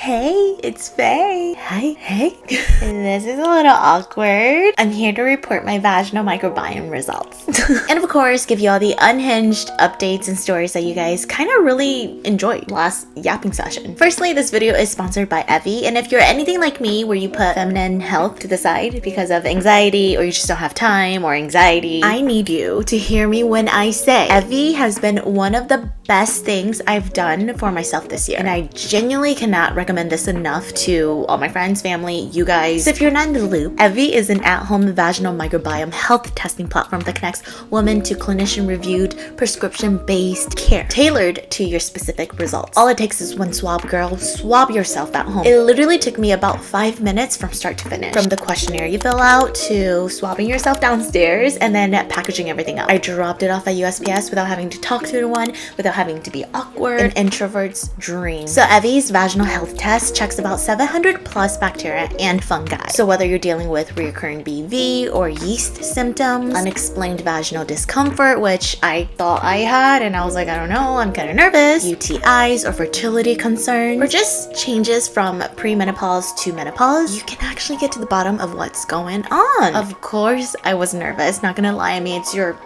Hey, it's Faye. Hi, hey. This is a little awkward. I'm here to report my vaginal microbiome results. And of course, give you all the unhinged updates and stories that you guys kind of really enjoyed last yapping session. Firstly, this video is sponsored by Evie. And if you're anything like me, where you put feminine health to the side because of anxiety, or you just don't have time, or anxiety, I need you to hear me when I say Evie has been one of the best things I've done for myself this year. And I genuinely cannot recommend this enough to all my friends, family, you guys. So if you're not in the loop, Evie is an at-home vaginal microbiome health testing platform that connects women to clinician-reviewed, prescription-based care tailored to your specific results. All it takes is one swab, girl. Swab yourself at home. It literally took me about 5 minutes from start to finish. From the questionnaire you fill out to swabbing yourself downstairs and then packaging everything up. I dropped it off at USPS without having to talk to anyone, without having to be awkward, an introvert's dream. So Evie's vaginal health test checks about 700 plus bacteria and fungi. So whether you're dealing with recurring BV or yeast symptoms, unexplained vaginal discomfort, which I thought I had and I was like, I don't know, I'm kind of nervous, UTIs or fertility concerns, or just changes from premenopause to menopause, you can actually get to the bottom of what's going on. Of course, I was nervous, not gonna lie. I mean, it's your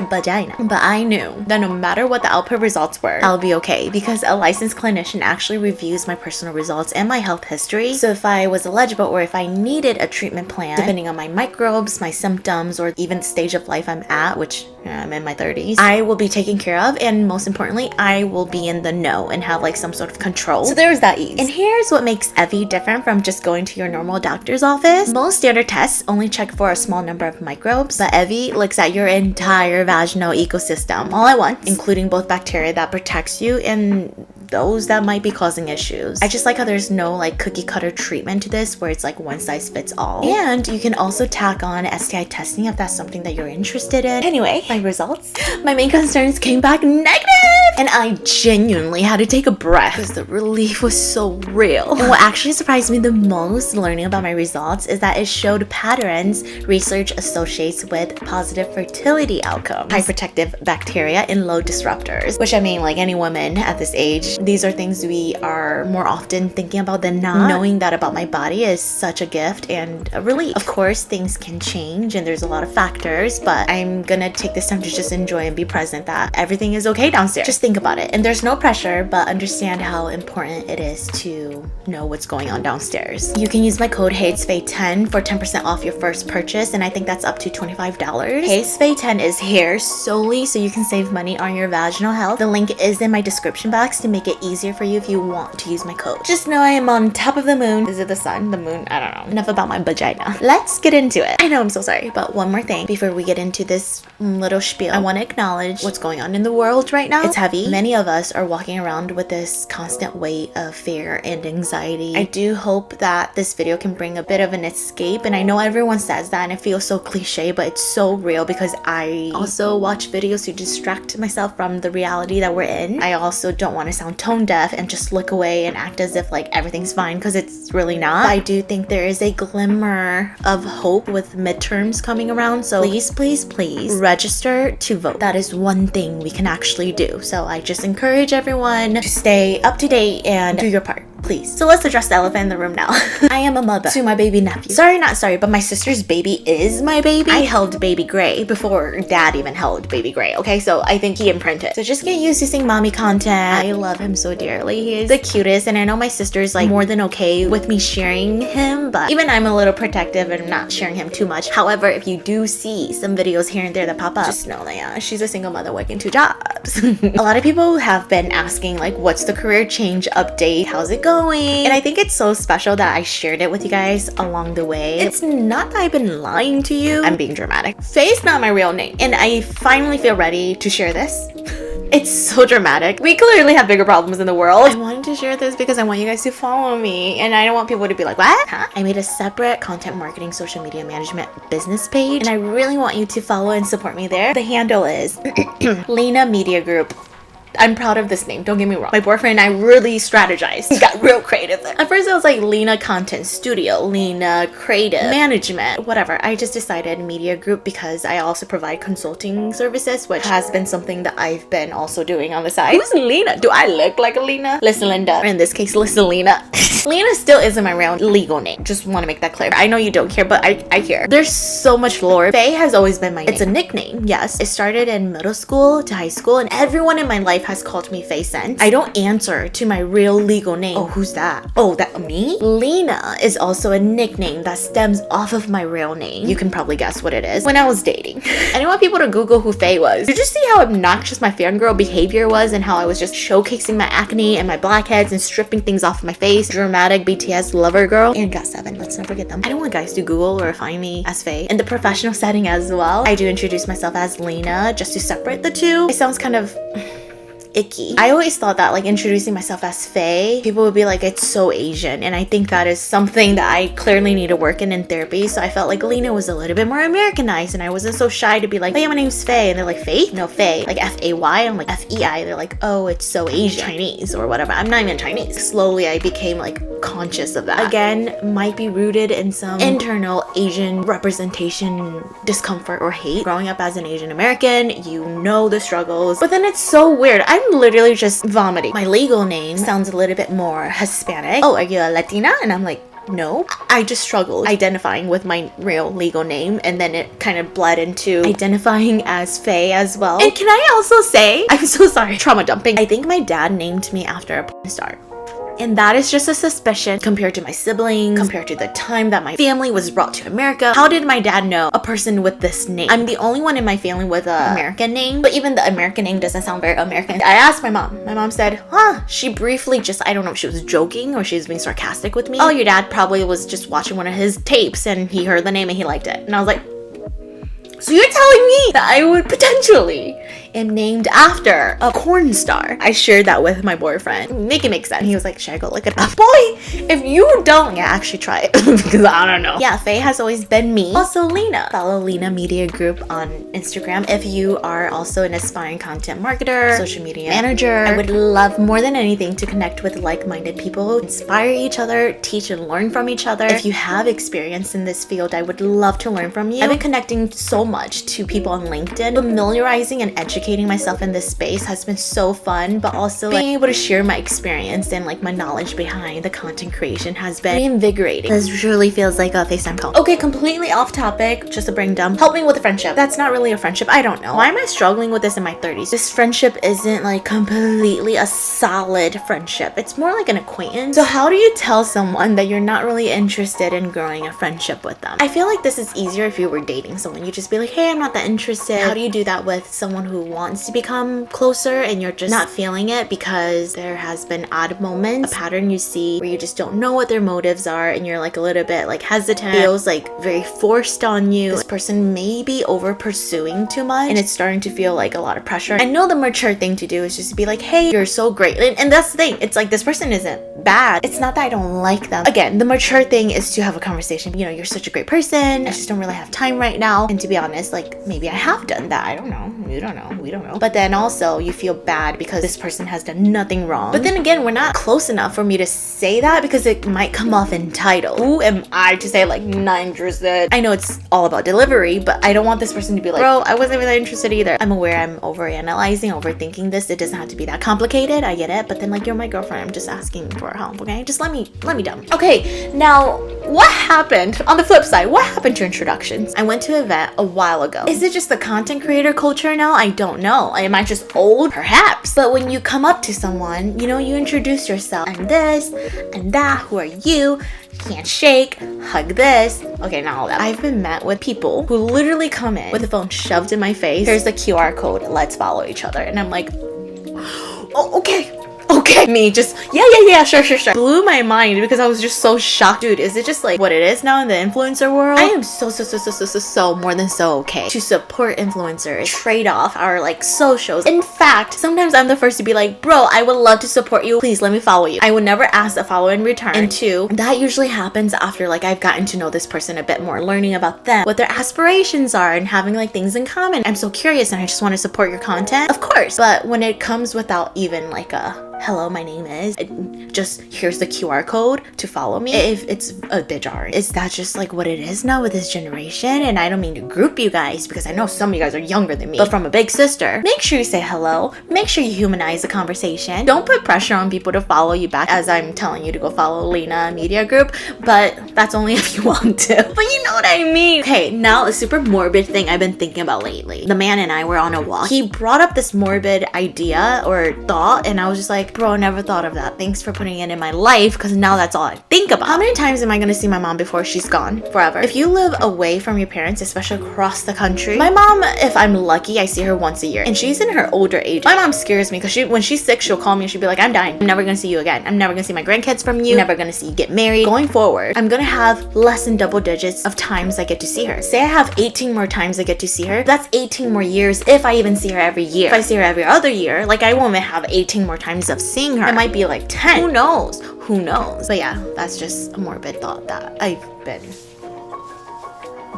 vagina. But I knew that no matter what the output results were, I'll be okay because a licensed clinician actually reviews my personal results and my health history. So if I was eligible or if I needed a treatment plan, depending on my microbes, my symptoms, or even the stage of life I'm at, which I'm in my 30s, I will be taken care of. And most importantly, I will be in the know and have like some sort of control. So there's that ease. And here's what makes Evie different from just going to your normal doctor's office. Most standard tests only check for a small number of microbes, but Evie looks at your entire vaginal ecosystem all at once, including both bacteria that protects you and those that might be causing issues. I just like how there's no like cookie cutter treatment to this where it's like one size fits all. And you can also tack on STI testing if that's something that you're interested in. Anyway, my results. My main concerns came back negative! And I genuinely had to take a breath because the relief was so real. And what actually surprised me the most learning about my results is that it showed patterns research associates with positive fertility outcomes, high protective bacteria, and low disruptors. Which I mean, like any woman at this age, these are things we are more often thinking about than not. Knowing that about my body is such a gift and a relief. Of course, things can change and there's a lot of factors, but I'm gonna take this time to just enjoy and be present that everything is okay downstairs. Just think about it. And there's no pressure, but understand how important it is to know what's going on downstairs. You can use my code heyitsfeiii10 for 10% off your first purchase, and I think that's up to $25. heyitsfeiii10 is here solely so you can save money on your vaginal health. The link is in my description box to make it easier for you if you want to use my code. Just know I am on top of the moon. Is it the sun? The moon? I don't know. Enough about my vagina. Let's get into it. I know I'm so sorry, but one more thing before we get into this little spiel. I want to acknowledge what's going on in the world right now. It's heavy. Many of us are walking around with this constant weight of fear and anxiety. I do hope that this video can bring a bit of an escape, and I know everyone says that and it feels so cliche, but it's so real because I also watch videos to distract myself from the reality that we're in. I also don't want to sound tone deaf and just look away and act as if like everything's fine because it's really not. But I do think there is a glimmer of hope with midterms coming around, so please register to vote. That is one thing we can actually do. So I just encourage everyone to stay up to date and do your part, please. So let's address the elephant in the room now. I am a mother to my baby nephew. Not sorry, but my sister's baby is my baby. I held baby Gray before dad even held baby Gray, okay? So I think he imprinted. So just get used to seeing mommy content. I love him so dearly. He is the cutest, and I know my sister's like more than okay with me sharing him, but even I'm a little protective and not sharing him too much. However, if you do see some videos here and there that pop up, just know that yeah, she's a single mother working 2 jobs. A lot of people have been asking like, what's the career change update? How's it going? And I think it's so special that I shared it with you guys along the way. It's not that I've been lying to you. I'm being dramatic. Faye's not my real name, and I finally feel ready to share this. It's so dramatic. We clearly have bigger problems in the world. I wanted to share this because I want you guys to follow me, and I don't want people to be like, what? Huh? I made a separate content marketing social media management business page, and I really want you to follow and support me there. The handle is Lena Media Group. I'm proud of this name, don't get me wrong. My boyfriend and I really strategized. We got real creative there. At first it was like Lena Content Studio, Lena Creative Management, whatever. I just decided media group because I also provide consulting services, which has been something that I've been also doing on the side. Who's Lena? Do I look like a Lena? Listen, Linda. Or in this case, listen, Lena. Lena still isn't my real legal name. Just want to make that clear. I know you don't care, but I care. There's so much lore. Faye has always been my name. It's a nickname, yes. It started in middle school to high school, and everyone in my life has called me Faye since. I don't answer to my real legal name. Oh, who's that? Oh, that me? Lena is also a nickname that stems off of my real name. You can probably guess what it is. When I was dating. I didn't want people to Google who Faye was. Did you see how obnoxious my fangirl behavior was and how I was just showcasing my acne and my blackheads and stripping things off my face? Dramatic BTS lover girl. And got7. Let's not forget them. I don't want guys to Google or find me as Faye. In the professional setting as well, I do introduce myself as Lena just to separate the two. It sounds kind of icky. I always thought that like introducing myself as Faye, people would be like, it's so Asian, and I think that is something that I clearly need to work in therapy. So I felt like Lena was a little bit more Americanized, and I wasn't so shy to be like, hey, my name's Faye, and they're like, Faye? No, Faye, like F-A-Y. I'm like, F-E-I. They're like, oh, it's so Asian, Chinese or whatever. I'm not even Chinese. Slowly I became like conscious of that. Again, might be rooted in some internal Asian representation discomfort or hate. Growing up as an Asian American, you know the struggles, but then it's so weird. I'm literally just vomiting. My legal name sounds a little bit more Hispanic. Oh, are you a Latina? And I'm like, no. I just struggled identifying with my real legal name, and then it kind of bled into identifying as Faye as well. And can I also say, I'm so sorry, trauma dumping. I think my dad named me after a porn star. And that is just a suspicion compared to my siblings, compared to the time that my family was brought to America. How did my dad know a person with this name? I'm the only one in my family with an American name, but even the American name doesn't sound very American. I asked my mom. My mom said, she briefly just, I don't know if she was joking or she was being sarcastic with me. Oh, your dad probably was just watching one of his tapes and he heard the name and he liked it. And I was like, so you're telling me that I would potentially am named after a porn star? I shared that with my boyfriend. Make it make sense. He was like, should I go look it up? Boy, if you don't, yeah, actually try it because I don't know. Yeah, Faye has always been me. Also Lena. Follow Lena Media Group on Instagram if you are also an aspiring content marketer, social media manager. I would love more than anything to connect with like-minded people, inspire each other, teach and learn from each other. If you have experience in this field, I would love to learn from you. I've been connecting so much to people on LinkedIn. Familiarizing and educating myself in this space has been so fun, but also being able to share my experience and like my knowledge behind the content creation has been reinvigorating. This really feels like a FaceTime call. Okay, completely off topic, just a brain dump. Help me with a friendship. That's not really a friendship. I don't know. Why am I struggling with this in my 30s? This friendship isn't like completely a solid friendship. It's more like an acquaintance. So how do you tell someone that you're not really interested in growing a friendship with them? I feel like this is easier if you were dating someone. You just be like, hey, I'm not that interested. How do you do that with someone who wants to become closer and you're just not feeling it because there has been odd moments, a pattern you see where you just don't know what their motives are and you're like a little bit like hesitant, feels like very forced on you. This person may be over pursuing too much and it's starting to feel like a lot of pressure. I know the mature thing to do is just to be like, hey, you're so great. And that's the thing. It's like this person isn't bad. It's not that I don't like them. Again, the mature thing is to have a conversation. You know, you're such a great person. I just don't really have time right now. And to be honest, like maybe I have done that. I don't know. You don't know. We don't know. But then also you feel bad because this person has done nothing wrong. But then again, we're not close enough for me to say that because it might come off entitled. Who am I to say like not interested? I know it's all about delivery, but I don't want this person to be like, bro, I wasn't really interested either. I'm aware I'm overanalyzing, overthinking this. It doesn't have to be that complicated. I get it. But then like, you're my girlfriend. I'm just asking for help, okay? Just let me dump. Okay, now what happened on the flip side? What happened to introductions? I went to an event a while ago. Is it just the content creator culture now? I don't know. Am I just old? Perhaps. But when you come up to someone, you know, you introduce yourself. I'm this and that. Who are you? Handshake, hug this. Okay, not all that. I've been met with people who literally come in with the phone shoved in my face. Here's the QR code. Let's follow each other. And I'm like, oh, okay. okay. Me just, yeah, sure. Blew my mind because I was just so shocked. Dude, is it just like what it is now in the influencer world? I am so more than so okay to support influencers, trade off our like socials. In fact, sometimes I'm the first to be like, bro, I would love to support you. Please let me follow you. I would never ask a follow in return. And two, that usually happens after like I've gotten to know this person a bit more, learning about them, what their aspirations are, and having like things in common. I'm so curious and I just want to support your content, of course. But when it comes without even like a hello, my name is, just here's the QR code to follow me, if it's a bit jarring. Is that just like what it is now with this generation? And I don't mean to group you guys because I know some of you guys are younger than me, but from a big sister, make sure you say hello, make sure you humanize the conversation. Don't put pressure on people to follow you back as I'm telling you to go follow Lena Media Group, but that's only if you want to. But you know what I mean. Okay, now a super morbid thing I've been thinking about lately. The man and I were on a walk. He brought up this morbid idea or thought, and I was just like, bro, I never thought of that. Thanks for putting it in my life, because now that's all I think about. How many times am I gonna see my mom before she's gone forever? If you live away from your parents, especially across the country, my mom, if I'm lucky, I see her once a year, and she's in her older age. My mom scares me because when she's sick, she'll call me and she'll be like, I'm dying. I'm never gonna see you again. I'm never gonna see my grandkids from you. I'm never gonna see you get married. Going forward, I'm gonna have less than double digits of times I get to see her. Say I have 18 more times I get to see her. That's 18 more years if I even see her every year. If I see her every other year, like I won't even have 18 more times of seeing her. It might be like 10. Who knows? But yeah, that's just a morbid thought that I've been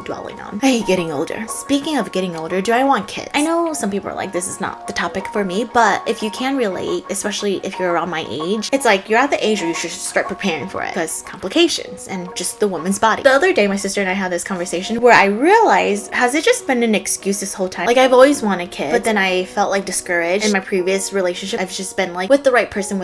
dwelling on. I hate getting older. Speaking of getting older, do I want kids? I know some people are like, this is not the topic for me, but if you can relate, especially if you're around my age, it's like you're at the age where you should start preparing for it because complications and just the woman's body. The other day, my sister and I had this conversation where I realized, has it just been an excuse this whole time? Like I've always wanted kids, but then I felt like discouraged in my previous relationship. I've just been like, with the right person,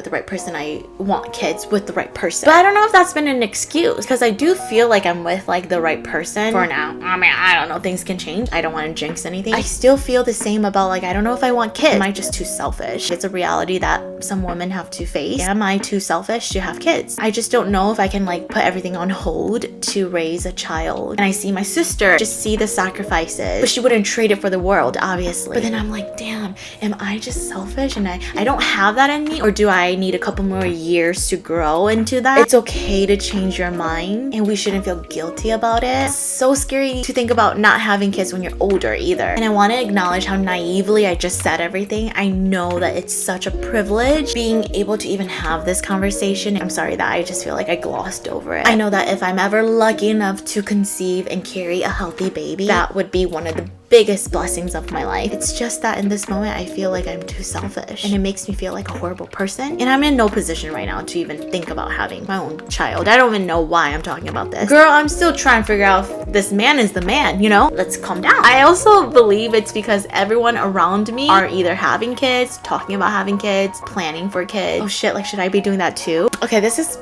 I want kids with the right person. But I don't know if that's been an excuse because I do feel like I'm with like the right person for now. I mean, I don't know, things can change. I don't want to jinx anything. I still feel the same about like, I don't know if I want kids. Am I just too selfish? It's a reality that some women have to face. Am I too selfish to have kids? I just don't know if I can like put everything on hold to raise a child. And I see my sister just see the sacrifices, but she wouldn't trade it for the world, obviously. But then I'm like, damn, am I just selfish and I don't have that in me? Or do I need a couple more years to grow into that? It's okay to change your mind and we shouldn't feel guilty about it. It's so scary to think about not having kids when you're older either. And I want to acknowledge how naively I just said everything. I know that it's such a privilege being able to even have this conversation. I'm sorry that I just feel like I glossed over it. I know that if I'm ever lucky enough to conceive and carry a healthy baby, that would be one of the biggest blessings of my life. It's just that in this moment I feel like I'm too selfish and it makes me feel like a horrible person, and I'm in no position right now to even think about having my own child. I don't even know why I'm talking about this. Girl, I'm still trying to figure out if this man is the man, you know? Let's calm down. I also believe it's because everyone around me are either having kids, talking about having kids, planning for kids. Oh shit, like should I be doing that too? Okay, this is,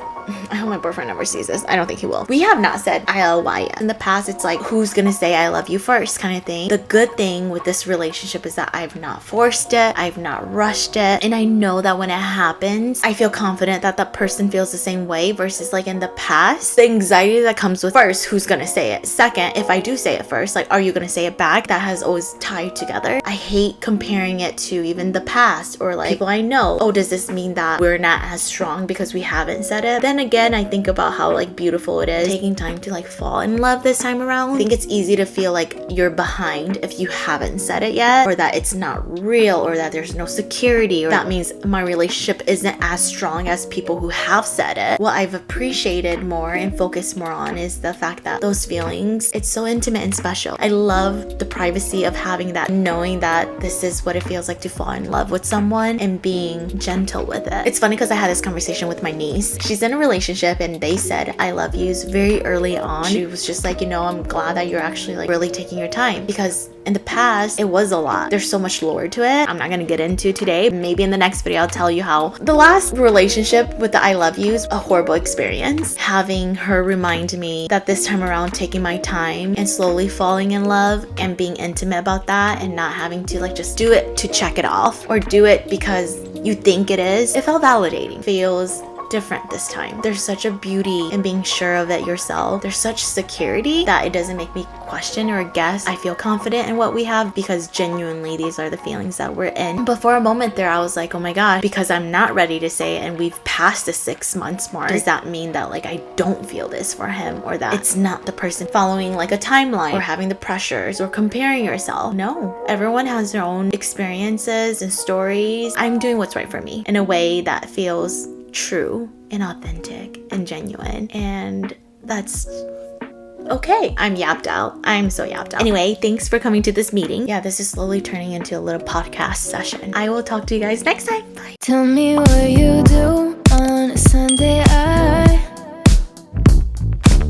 I hope my boyfriend never sees this. I don't think he will. We have not said ILY yet. In the past, it's like, who's gonna say I love you first kind of thing. The good thing with this relationship is that I've not forced it. I've not rushed it. And I know that when it happens, I feel confident that that person feels the same way versus like in the past, the anxiety that comes with first, who's gonna say it? Second, if I do say it first, like, are you gonna say it back? That has always tied together. I hate comparing it to even the past or like people I know. Oh, does this mean that we're not as strong because we haven't said it? Then again, I think about how like beautiful it is taking time to like fall in love this time around. I think it's easy to feel like you're behind if you haven't said it yet, or that it's not real, or that there's no security, or that means my relationship isn't as strong as people who have said it. What I've appreciated more and focused more on is the fact that those feelings, it's so intimate and special. I love the privacy of having that, knowing that this is what it feels like to fall in love with someone and being gentle with it. It's funny because I had this conversation with my niece. She's in a relationship and they said I love yous very early on. She was just like, you know, I'm glad that you're actually like really taking your time, because in the past it was a lot. There's so much lore to it I'm not gonna get into today. Maybe in the next video I'll tell you how the last relationship with the I love yous, a horrible experience. Having her remind me that this time around, taking my time and slowly falling in love and being intimate about that and not having to like just do it to check it off or do it because you think it is. It felt validating. Feels felt different this time. There's such a beauty in being sure of it yourself. There's such security that it doesn't make me question or guess. I feel confident in what we have because genuinely these are the feelings that we're in. But for a moment there, I was like, oh my god, because I'm not ready to say it and we've passed the 6 months mark, does that mean that like I don't feel this for him, or that it's not the person following like a timeline or having the pressures or comparing yourself? No, everyone has their own experiences and stories. I'm doing what's right for me in a way that feels true and authentic and genuine, and that's okay. I'm yapped out. I'm so yapped out. Anyway, thanks for coming to this meeting. Yeah, this is slowly turning into a little podcast session. I will talk to you guys next time. Bye. Tell me what you do on a Sunday.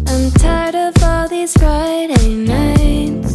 I'm tired of all these Friday nights.